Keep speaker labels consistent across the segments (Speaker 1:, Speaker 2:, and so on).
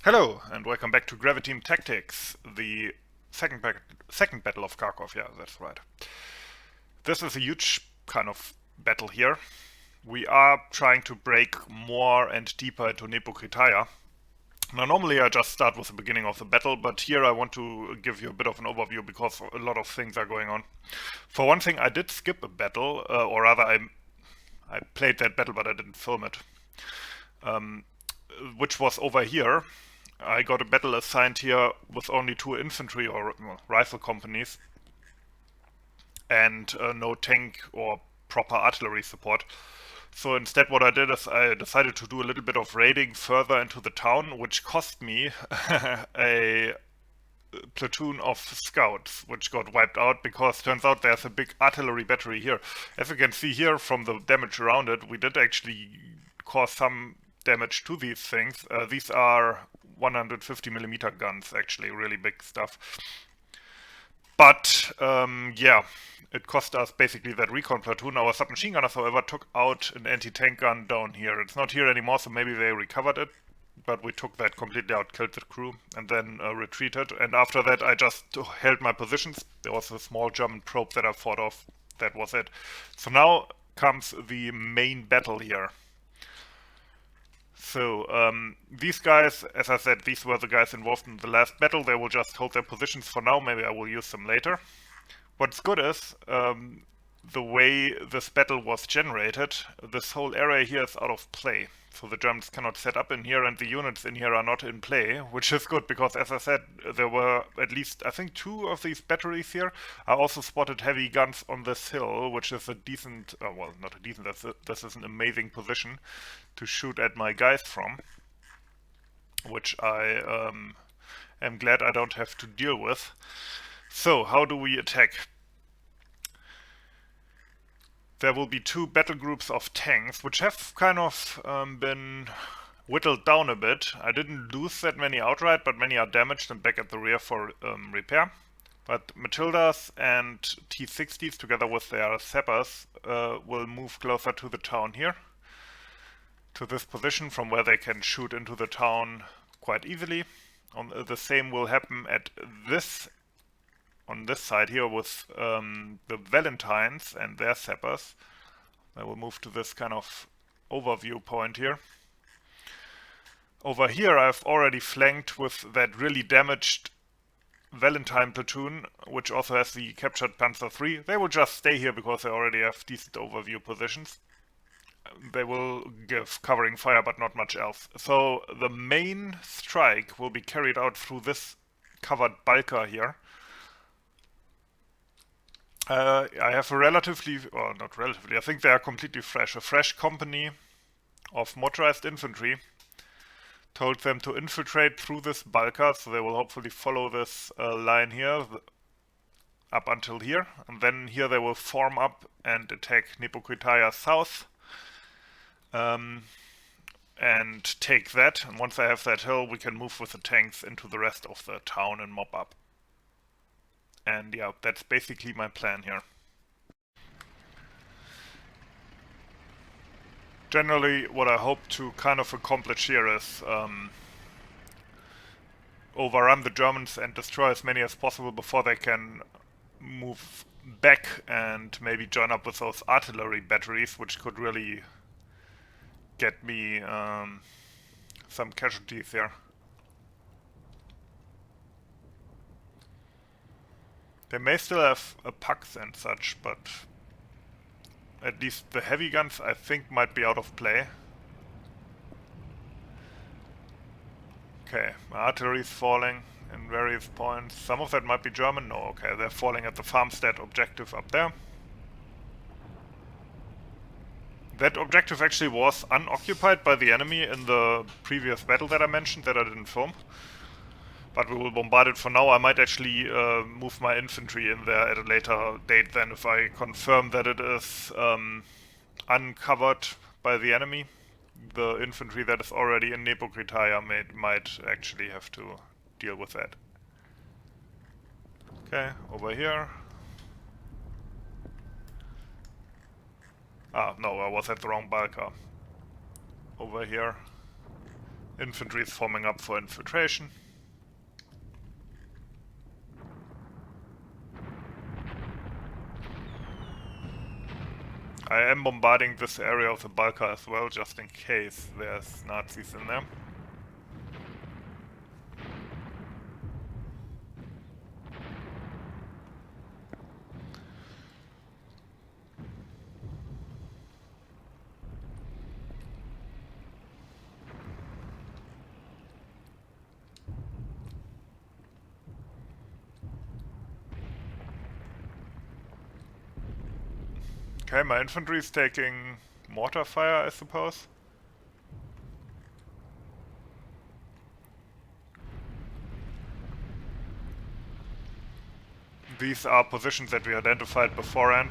Speaker 1: Hello, and welcome back to Graviteam Tactics, the second battle of Kharkov. Yeah, that's right. This is a huge kind of battle here. We are trying to break more and deeper into Nepokrytaya. Now, normally I just start with the beginning of the battle, but here I want to give you a bit of an overview because a lot of things are going on. For one thing, I did skip a battle, or rather, I played that battle, but I didn't film it, which was over here. I got a battle assigned here with only two infantry or rifle companies and no tank or proper artillery support. So instead, what I did is I decided to do a little bit of raiding further into the town, which cost me a platoon of scouts, which got wiped out because turns out there's a big artillery battery here. As you can see here from the damage around it, we did actually cause some damage to these things. These are 150 millimeter guns, actually, really big stuff. But yeah, it cost us basically that recon platoon. Our submachine gunners, however, took out an anti-tank gun down here. It's not here anymore, so maybe they recovered it. But we took that completely out, killed the crew, and then retreated. And after that, I just held my positions. There was a small German probe that I fought off. That was it. So now comes the main battle here. So, these guys, as I said, these were the guys involved in the last battle. They will just hold their positions for now. Maybe I will use them later. What's good is, the way this battle was generated, this whole area here is out of play. So the Germans cannot set up in here and the units in here are not in play, which is good because, as I said, there were at least, I think, two of these batteries here. I also spotted heavy guns on this hill, which is a decent, well, not a decent, this is an amazing position to shoot at my guys from, which I am glad I don't have to deal with. So, how do we attack? There will be two battle groups of tanks, which have kind of been whittled down a bit. I didn't lose that many outright, but many are damaged and back at the rear for repair. But Matildas and T-60s, together with their sappers, will move closer to the town here, to this position from where they can shoot into the town quite easily. The same will happen at this on this side here with the Valentines and their sappers. I will move to this kind of overview point here. Over here I've already flanked with that really damaged Valentine platoon, which also has the captured Panzer III. They will just stay here because they already have decent overview positions. They will give covering fire, but not much else. So the main strike will be carried out through this covered Balka here. I have a relatively, or not relatively, I think they are completely fresh. A fresh company of motorized infantry told them to infiltrate through this Balka, so they will hopefully follow this line here up until here. And then here they will form up and attack Nepokrytaya south. And take that. And once I have that hill, we can move with the tanks into the rest of the town and mob up. And yeah, that's basically my plan here. Generally, what I hope to kind of accomplish here is overrun the Germans and destroy as many as possible before they can move back and maybe join up with those artillery batteries, which could really get me some casualties here. They may still have pucks and such, but at least the heavy guns I think might be out of play. Okay, my artillery is falling in various points. Some of that might be German. No, okay, they're falling at the farmstead objective up there. That objective actually was unoccupied by the enemy in the previous battle that I mentioned that I didn't film. But we will bombard it for now. I might actually move my infantry in there at a later date then if I confirm that it is uncovered by the enemy. The infantry that is already in Nepokrytaya might actually have to deal with that. Okay, over here. Ah, no, I was at the wrong Balka. Over here. Infantry is forming up for infiltration. I am bombarding this area of the Balka as well, just in case there's Nazis in there. Okay, my infantry is taking mortar fire, I suppose. These are positions that we identified beforehand.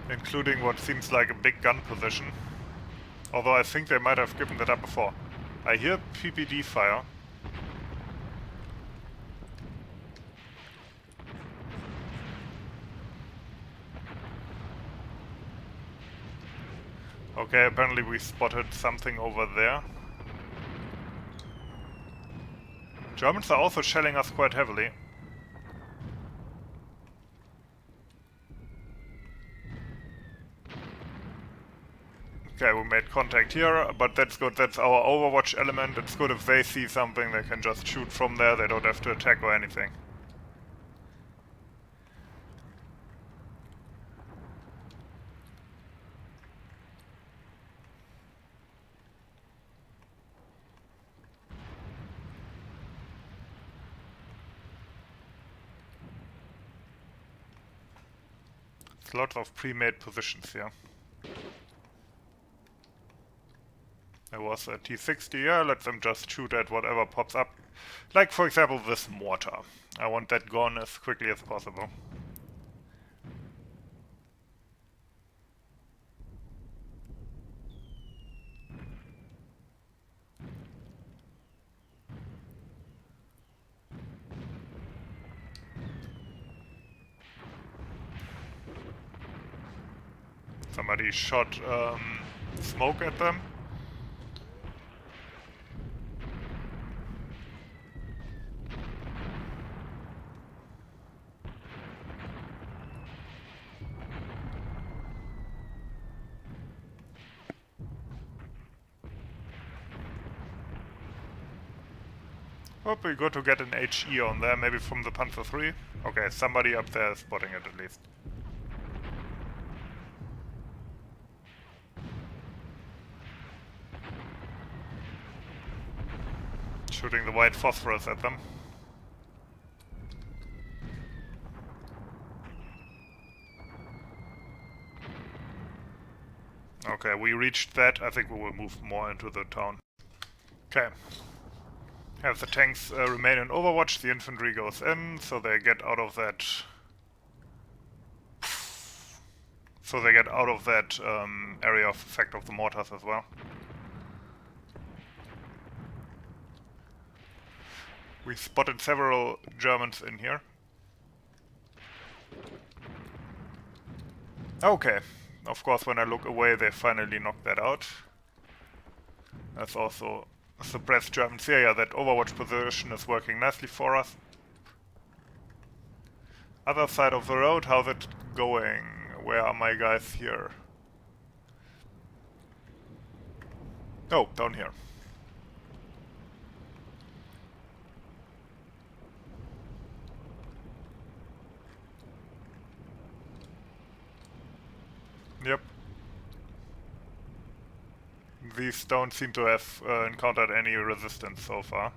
Speaker 1: Including what seems like a big gun position. Although I think they might have given that up before. I hear PPD fire. Okay, apparently we spotted something over there. Germans are also shelling us quite heavily. Okay, we made contact here, but that's good. That's our Overwatch element. It's good if they see something, they can just shoot from there. They don't have to attack or anything. There's lots of pre-made positions here. There was a T-60, yeah, let them just shoot at whatever pops up. Like, for example, this mortar. I want that gone as quickly as possible. Somebody shot smoke at them. Hope we good to get an HE on there, maybe from the Panzer III. Okay, somebody up there is spotting it at least. Shooting the white phosphorus at them. Okay, we reached that. I think we will move more into the town. Okay. Have the tanks remain in Overwatch, the infantry goes in, so they get out of that... area of effect of the mortars as well. We spotted several Germans in here. Okay. Of course, when I look away, they finally knocked that out. That's also suppressed Germans here. Yeah, that Overwatch position is working nicely for us. Other side of the road, how's it going? Where are my guys here? Oh, down here. Yep. These don't seem to have encountered any resistance so far.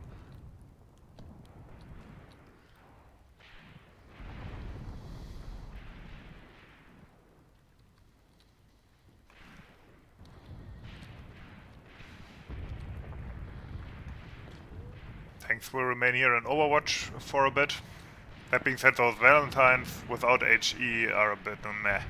Speaker 1: Tanks will remain here in Overwatch for a bit. That being said, those Valentines without HE are a bit meh.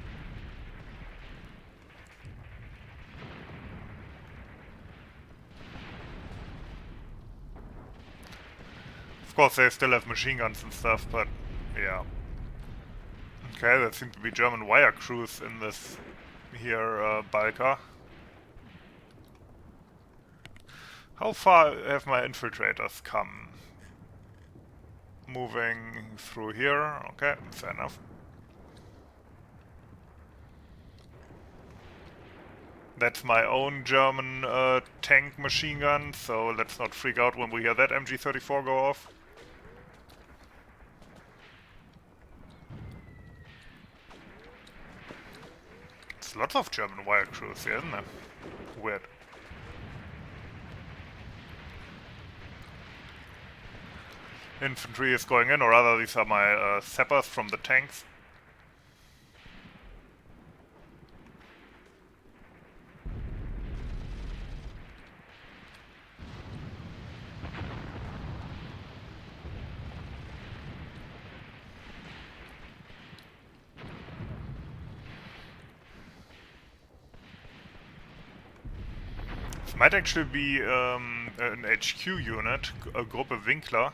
Speaker 1: Of course, they still have machine guns and stuff, but yeah. Okay, there seem to be German wire crews in this here Balka. How far have my infiltrators come? Moving through here. Okay, fair enough. That's my own German tank machine gun, so let's not freak out when we hear that MG34 go off. It's lots of German wire crews here, isn't there? Weird. Infantry is going in, or rather these are my sappers from the tanks. This might actually be an HQ unit, a Gruppe Winkler.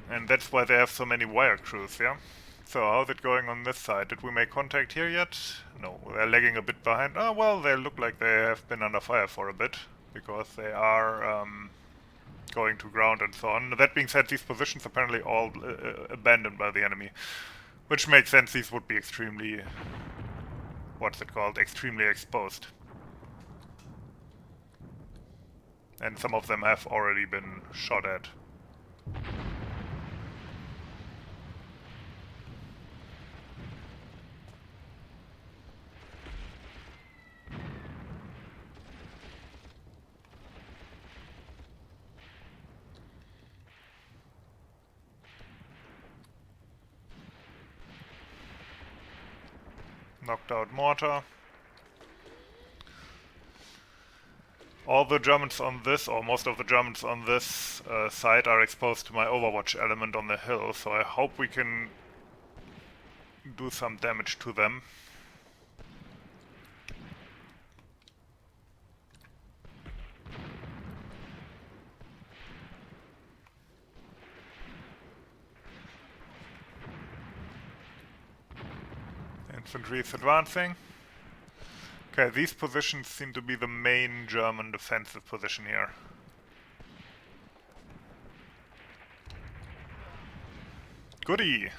Speaker 1: And that's why they have so many wire crews, yeah? So how's it going on this side? Did we make contact here yet? No, they're lagging a bit behind. Oh, well, they look like they have been under fire for a bit, because they are going to ground and so on. That being said, these positions apparently all abandoned by the enemy. Which makes sense, these would be extremely... what's it called? Extremely exposed. And some of them have already been shot at. Knocked out mortar. All the Germans on this, or most of the Germans on this side are exposed to my Overwatch element on the hill, so I hope we can do some damage to them. Infantry is advancing. Okay, these positions seem to be the main German defensive position here. Goody!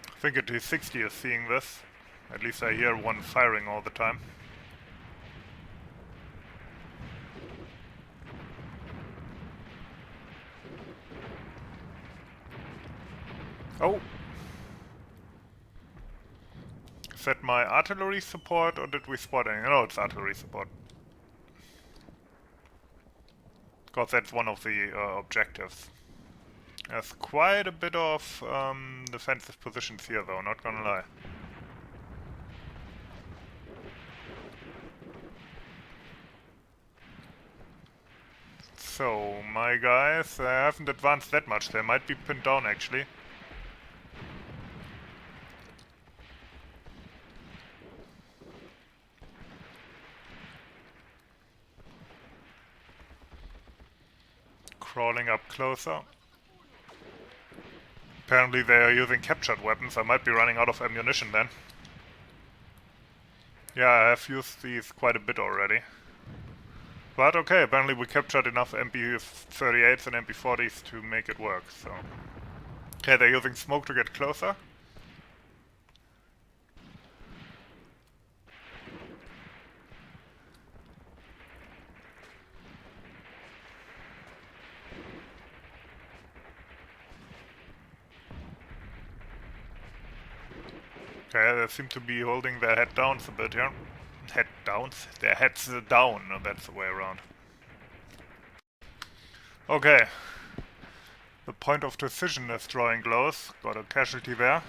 Speaker 1: I think a T60 is seeing this. At least I hear one firing all the time. Oh! Is that my artillery support, or did we spot anything? No, it's artillery support. Because that's one of the objectives. There's quite a bit of defensive positions here though, not gonna lie. So, my guys haven't advanced that much. They might be pinned down actually. Crawling up closer. Apparently they are using captured weapons. I might be running out of ammunition then. Yeah, I have used these quite a bit already. But okay, apparently we captured enough MP38s and MP40s to make it work, so... Okay, they're using smoke to get closer. Okay, they seem to be holding their head downs a bit here. Head downs? Their heads down, no, that's the way around. Okay. The point of decision is drawing close. Got a casualty there.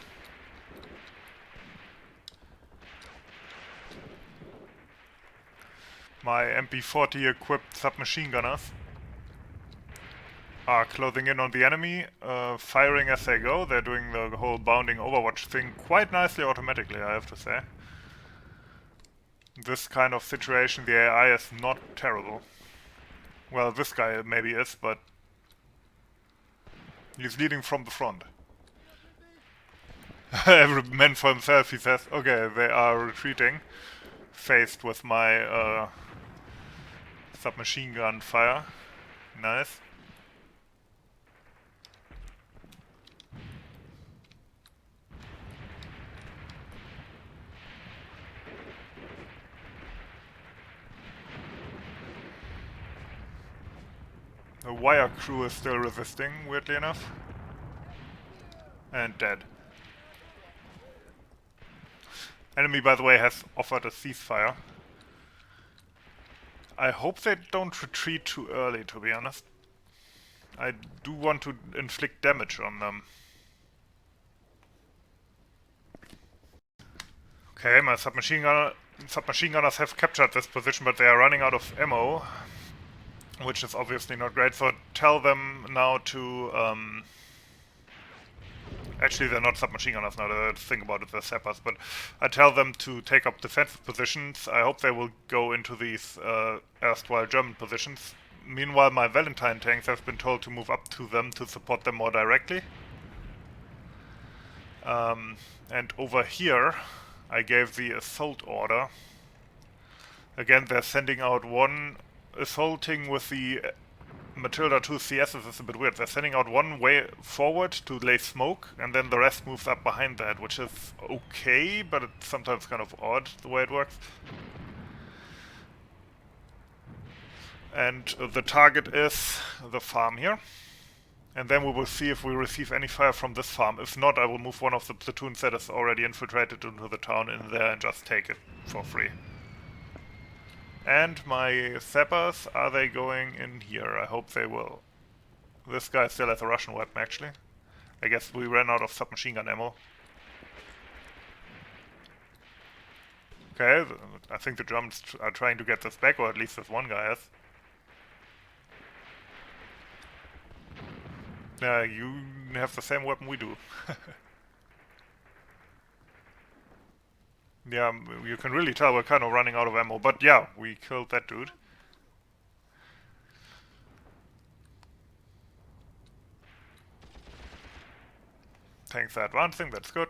Speaker 1: My MP40 equipped submachine gunners are closing in on the enemy, firing as they go. They're doing the whole bounding Overwatch thing quite nicely automatically, I have to say. This kind of situation, the AI is not terrible. Well, this guy maybe is, but he's leading from the front. Every man for himself, he says. Okay, they are retreating, faced with my submachine gun fire. Nice. The wire crew is still resisting, weirdly enough. And dead. Enemy, by the way, has offered a ceasefire. I hope they don't retreat too early, to be honest. I do want to inflict damage on them. Okay, my submachine gunners have captured this position, but they are running out of ammo, which is obviously not great. So tell them now to actually, they're not submachine gunners now, to think about it, they're sappers, but I tell them to take up defensive positions. I hope they will go into these erstwhile German positions. Meanwhile, my Valentine tanks have been told to move up to them to support them more directly. And over here, I gave the assault order. Again, they're sending out one assaulting with the Matilda 2 CSs is a bit weird. They're sending out one way forward to lay smoke, and then the rest moves up behind that, which is okay, but it's sometimes kind of odd the way it works. And the target is the farm here. And then we will see if we receive any fire from this farm. If not, I will move one of the platoons that is already infiltrated into the town in there and just take it for free. And my sappers, are they going in here? I hope they will. This guy still has a Russian weapon, actually. I guess we ran out of submachine gun ammo. Okay, I think the Germans are trying to get this back, or at least this one guy is. Yeah, you have the same weapon we do. Yeah, you can really tell we're kind of running out of ammo, but yeah, we killed that dude. Tanks are advancing, that's good.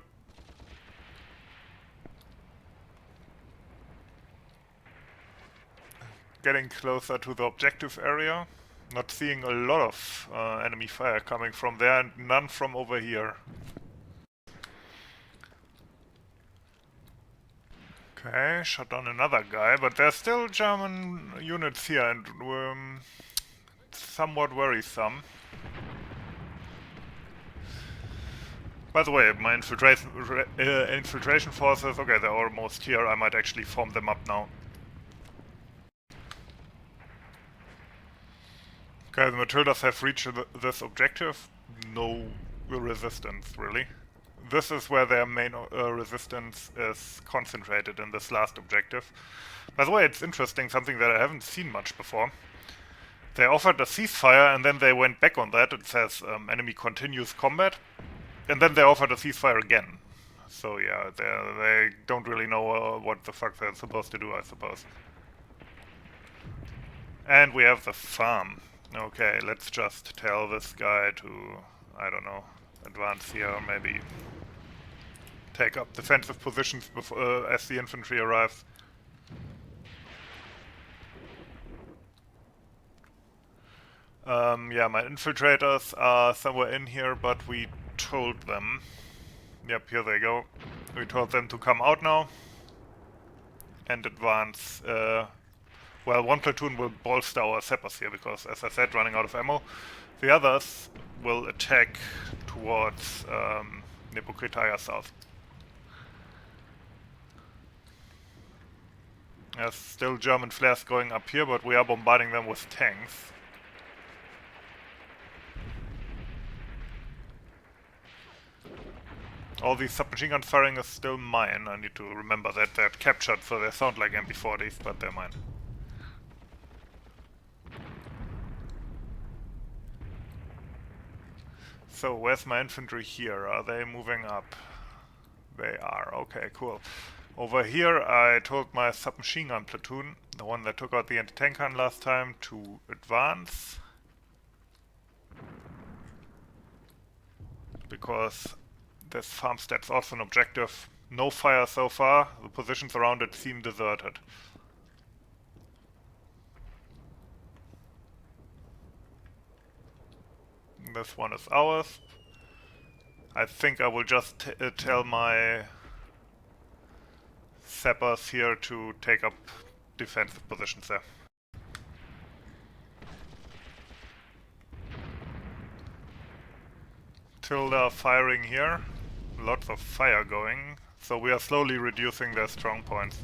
Speaker 1: Getting closer to the objective area. Not seeing a lot of enemy fire coming from there, and none from over here. Okay, shot down another guy, but there's still German units here, and somewhat worrisome. By the way, my infiltration forces, okay, they're almost here. I might actually form them up now. Okay, the Matildas have reached this objective. No resistance, really. This is where their main resistance is concentrated in this last objective. By the way, it's interesting, something that I haven't seen much before. They offered a ceasefire and then they went back on that. It says enemy continues combat. And then they offered a ceasefire again. So yeah, they don't really know what the fuck they're supposed to do, I suppose. And we have the farm. Okay, let's just tell this guy to, I don't know, advance here, or maybe take up defensive positions before, as the infantry arrives. Yeah, my infiltrators are somewhere in here, but we told them. Yep, here they go. We told them to come out now and advance. Well, one platoon will bolster our sappers here because, as I said, running out of ammo. The others will attack towards Nepokrytaya south. There's still German flares going up here, but we are bombarding them with tanks. All these submachine gun firing is still mine. I need to remember that they're captured, so they sound like MP40s, but they're mine. So, where's my infantry here? Are they moving up? They are. Okay, cool. Over here, I told my submachine gun platoon, the one that took out the anti-tank gun last time, to advance. Because this farmstead's also an objective. No fire so far. The positions around it seem deserted. This one is ours. I think I will just tell my sappers here to take up defensive positions there. Tilda firing here. Lots of fire going. So we are slowly reducing their strong points.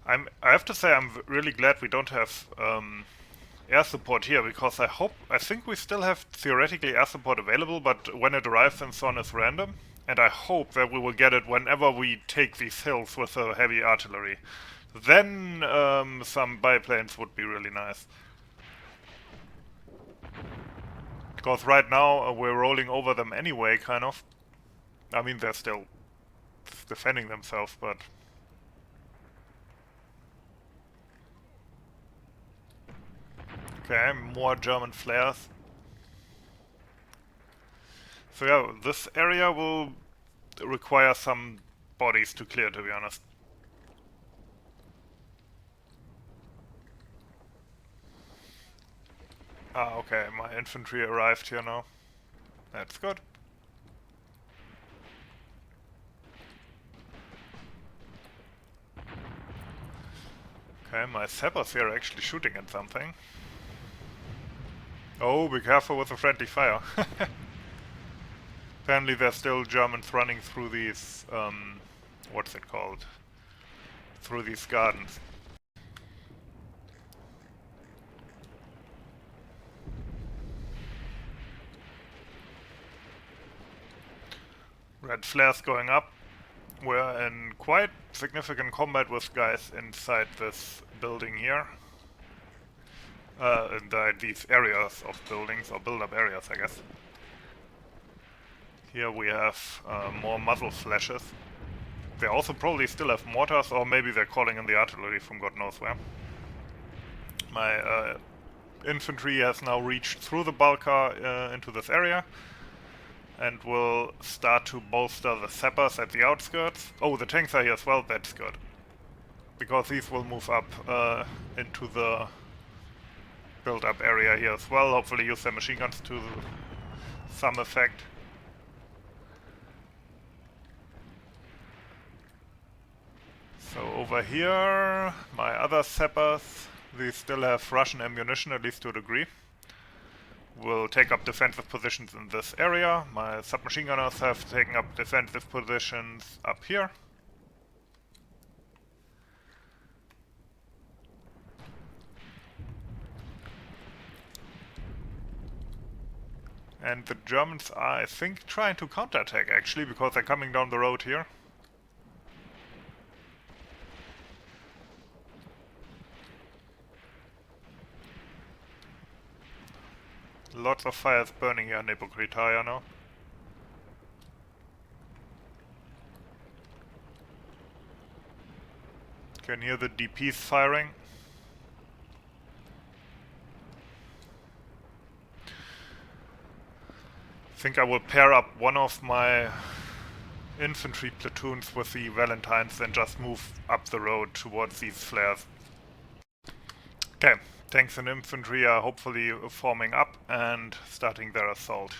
Speaker 1: I have to say I'm really glad we don't have air support here, because I think we still have theoretically air support available, but when it arrives and so on is random. And I hope that we will get it whenever we take these hills with the heavy artillery. Then some biplanes would be really nice. Because right now we're rolling over them anyway, kind of. I mean, they're still defending themselves, but... Okay, more German flares. So yeah, this area will require some bodies to clear, to be honest. Ah, okay, my infantry arrived here now. That's good. Okay, my sappers here are actually shooting at something. Oh, be careful with the friendly fire. Apparently there's still Germans running through these, what's it called? Through these gardens. Red flares going up. We're in quite significant combat with guys inside this building here. In these areas of buildings, or build-up areas, I guess. Here we have more muzzle flashes. They also probably still have mortars, or maybe they're calling in the artillery from God knows where. My infantry has now reached through the Balka into this area, and will start to bolster the sappers at the outskirts. Oh, the tanks are here as well, that's good. Because these will move up into the build-up area here as well, hopefully use their machine guns to some effect. So over here, my other sappers, they still have Russian ammunition, at least to a degree. Will take up defensive positions in this area. My submachine gunners have taken up defensive positions up here. And the Germans are, I think, trying to counterattack actually, because they're coming down the road here. Lots of fires burning here in Nepokrytaya now. Can hear the DPs firing. I think I will pair up one of my infantry platoons with the Valentines and just move up the road towards these flares. Okay, tanks and infantry are hopefully forming up and starting their assault.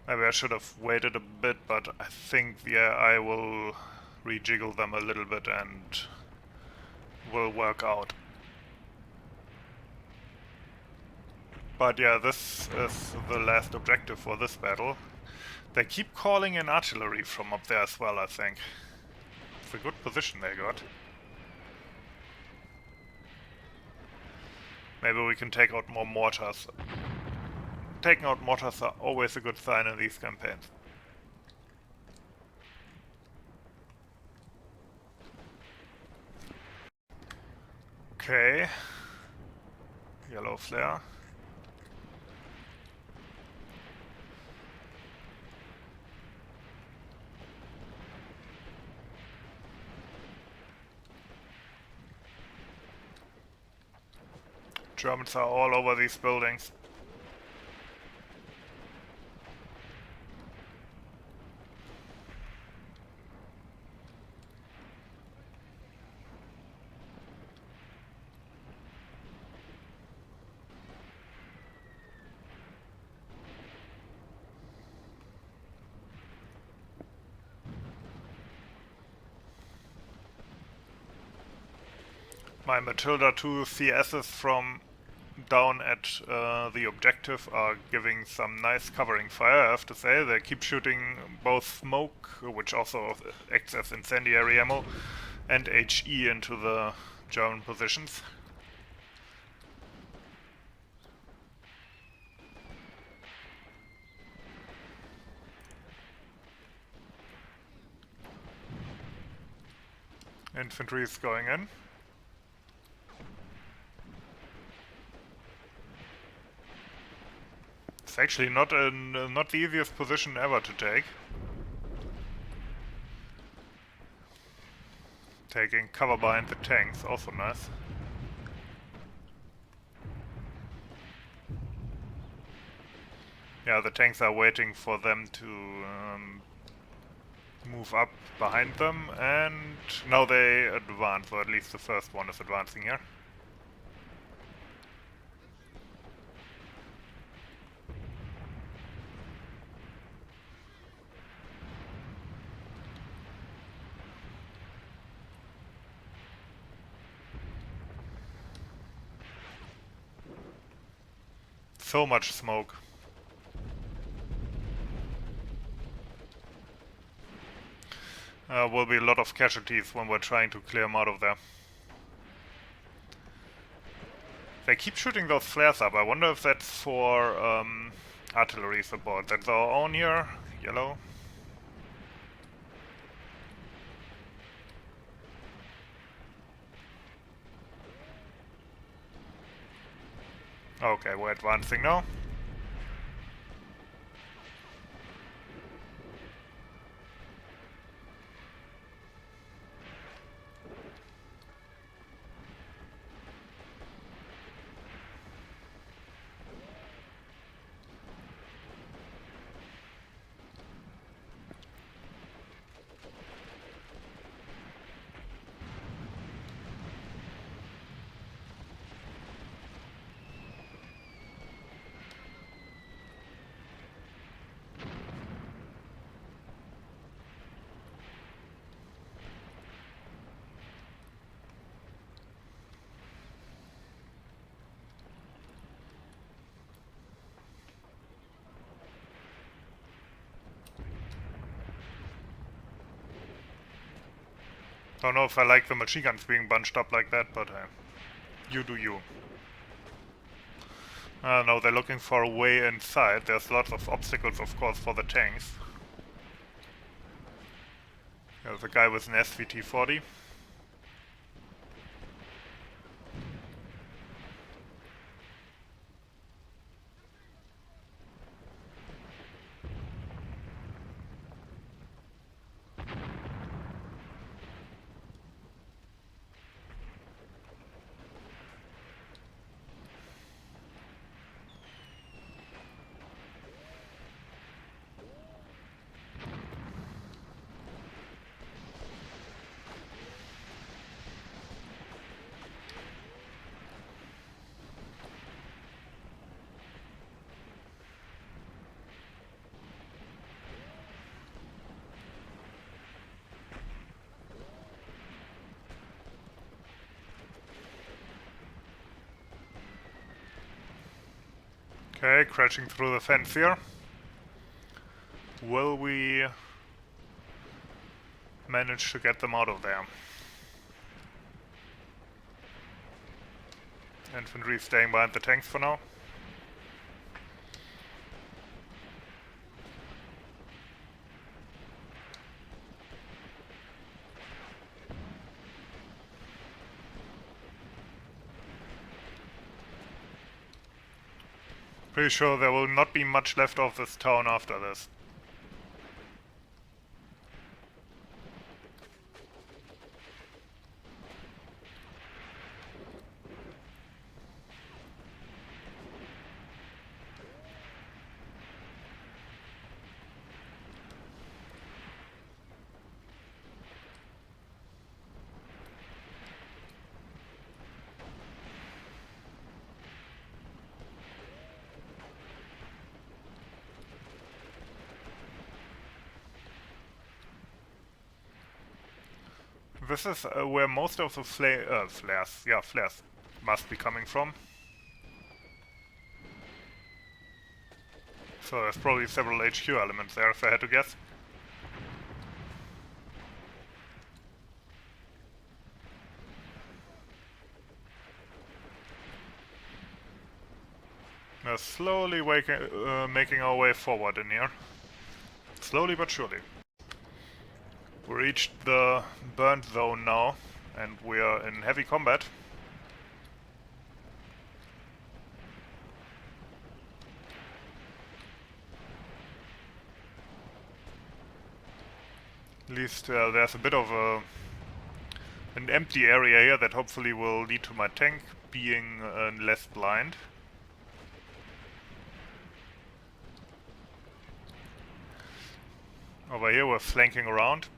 Speaker 1: Maybe I should have waited a bit, but I think, yeah, I will rejiggle them a little bit and will work out. But yeah, this is the last objective for this battle. They keep calling in artillery from up there as well, I think. It's a good position they got. Maybe we can take out more mortars. Taking out mortars are always a good sign in these campaigns. Okay. Yellow flare. Germans are all over these buildings. My Matilda 2 CSs from down at the objective are giving some nice covering fire, I have to say. They keep shooting both smoke, which also acts as incendiary ammo, and HE into the German positions. Infantry is going in. It's actually not the easiest position ever to take. Taking cover behind the tanks, also nice. Yeah, the tanks are waiting for them to move up behind them, and now they advance, or at least the first one is advancing here. So much smoke. Will be a lot of casualties when we're trying to clear them out of there. They keep shooting those flares up. I wonder if that's for artillery support. That's our own here. Yellow. Okay, we're advancing now. Don't know if I like the machine guns being bunched up like that, but you do you. No, they're looking for a way inside. There's lots of obstacles, of course, for the tanks. There's a guy with an SVT-40. Okay, crashing through the fence here. Will we manage to get them out of there? Infantry staying behind the tanks for now. Pretty sure there will not be much left of this town after this. This is where most of the flares must be coming from. So there's probably several HQ elements there if I had to guess. We're slowly making our way forward in here. Slowly but surely. We reached the burnt zone now, and we are in heavy combat. At least there's a bit of an empty area here that hopefully will lead to my tank being less blind. Over here we're flanking around.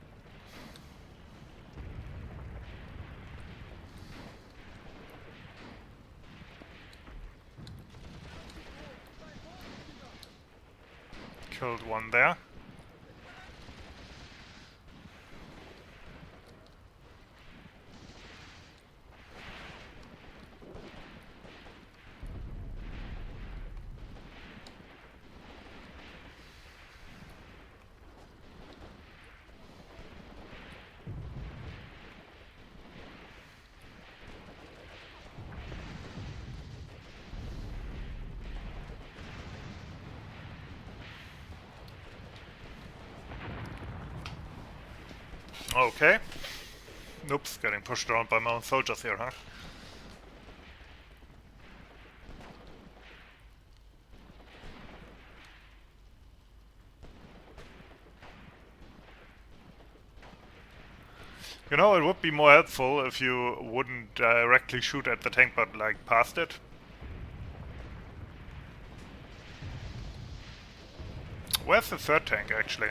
Speaker 1: Killed one there. Okay. Oops, getting pushed around by my own soldiers here, huh? You know, it would be more helpful if you wouldn't directly shoot at the tank, but like past it. Where's the third tank, actually?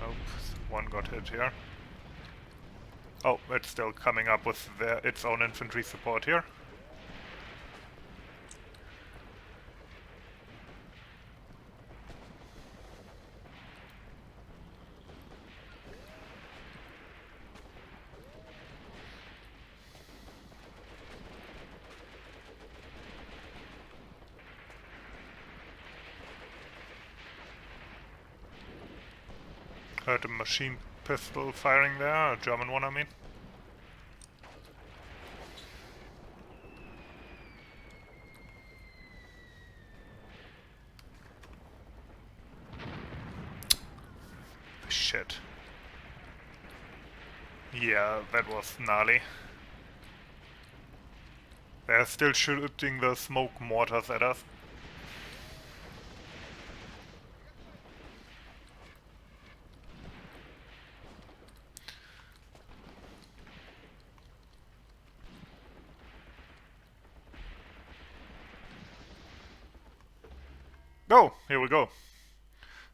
Speaker 1: Oh, one got hit here. Oh, it's still coming up with its own infantry support here. Heard a machine pistol firing there, a German one I mean. Shit. Yeah, that was gnarly. They're still shooting the smoke mortars at us. Oh, here we go.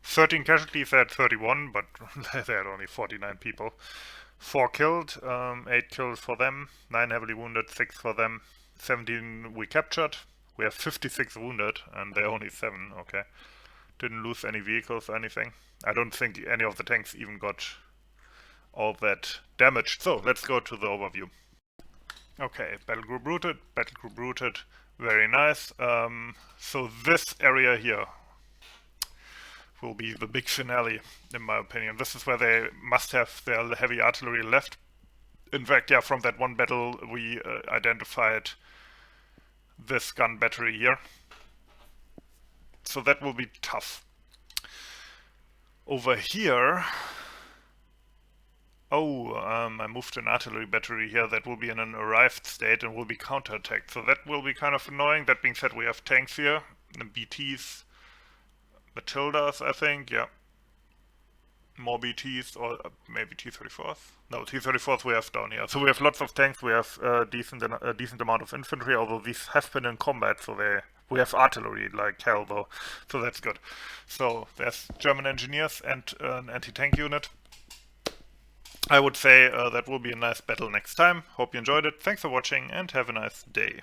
Speaker 1: 13 casualties at 31, but they had only 49 people. 4 killed, 8 kills for them, 9 heavily wounded, 6 for them, 17 we captured. We have 56 wounded, and they're only 7, okay. Didn't lose any vehicles or anything. I don't think any of the tanks even got all that damaged. So, let's go to the overview. Okay, battle group routed, very nice. So this area here will be the big finale, in my opinion. This is where they must have their heavy artillery left. In fact, yeah, from that one battle we identified this gun battery here. So that will be tough. Over here... Oh, I moved an artillery battery here that will be in an arrived state and will be counterattacked. So that will be kind of annoying. That being said, we have tanks here. BTs, Matildas, I think, yeah. More BTs, or maybe T-34s. No, T-34s we have down here. So we have lots of tanks. We have a decent amount of infantry, although these have been in combat, so we have artillery like hell though, so that's good. So there's German engineers and an anti-tank unit. I would say that will be a nice battle next time. Hope you enjoyed it. Thanks for watching and have a nice day.